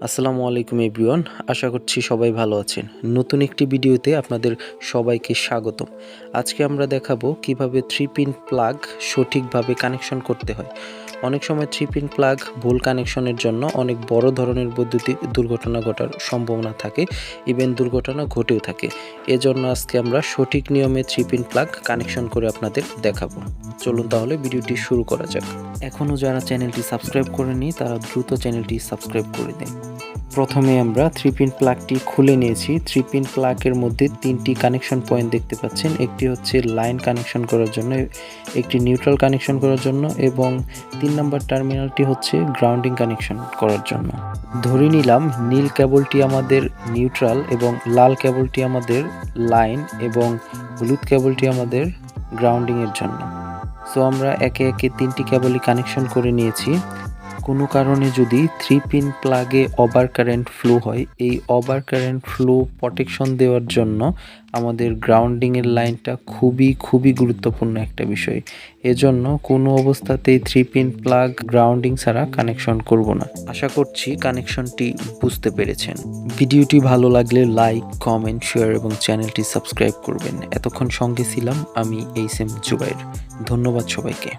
আসসালামু আলাইকুম এভরিওয়ান, আশা করছি সবাই ভালো আছেন। নতুন একটি ভিডিওতে আপনাদের সবাইকে স্বাগতম। আজকে আমরা দেখাবো কিভাবে 3 পিন প্লাগ সঠিকভাবে কানেকশন করতে হয়। অনেক সময় 3 পিন প্লাগ ভুল কানেকশনের জন্য অনেক বড় ধরনের বৈদ্যুতিক দুর্ঘটনা ঘটার সম্ভাবনা থাকে, ইভেন দুর্ঘটনা ঘটেও থাকে। এজন্য আজকে আমরা সঠিক নিয়মে 3 পিন প্লাগ কানেকশন করে আপনাদের দেখাবো। চলুন তাহলে ভিডিওটি শুরু করা যাক। এখনও যারা চ্যানেলটি সাবস্ক্রাইব করেনি তারা দ্রুত চ্যানেলটি সাবস্ক্রাইব করে দিন। প্রথমে আমরা 3 পিন প্লাগটি খুলে নিয়েছি। 3 পিন প্লাগের মধ্যে 3টি কানেকশন পয়েন্ট দেখতে পাচ্ছেন। একটি হচ্ছে লাইন কানেকশন করার জন্য, একটি নিউট্রাল কানেকশন করার জন্য এবং 3 নম্বর টার্মিনালটি হচ্ছে গ্রাউন্ডিং কানেকশন করার জন্য। ধরে নিলাম নীল কেবলটি আমাদের নিউট্রাল এবং লাল কেবলটি আমাদের লাইন এবং হলুদ কেবলটি আমাদের গ্রাউন্ডিংয়ের জন্য। সো আমরা একে একে 3টি কেবলই কানেকশন করে নিয়েছি। কোনো কারণে যদি 3 পিন প্লাগে ওভার কারেন্ট ফ্লো হয়, এই ওভার কারেন্ট ফ্লো প্রোটেকশন দেওয়ার জন্য আমাদের গ্রাউন্ডিংয়ের লাইনটা খুবই গুরুত্বপূর্ণ একটা বিষয়। এজন্য কোনো অবস্থাতেই 3 পিন প্লাগ গ্রাউন্ডিং ছাড়া কানেকশন করব না। আশা করছি কানেকশনটি বুঝতে পেরেছেন। ভিডিওটি ভালো লাগলে লাইক, কমেন্ট, শেয়ার এবং চ্যানেলটি সাবস্ক্রাইব করবেন। এতক্ষণ সঙ্গে ছিলাম আমি hmjobayerofficial। ধন্যবাদ সবাইকে।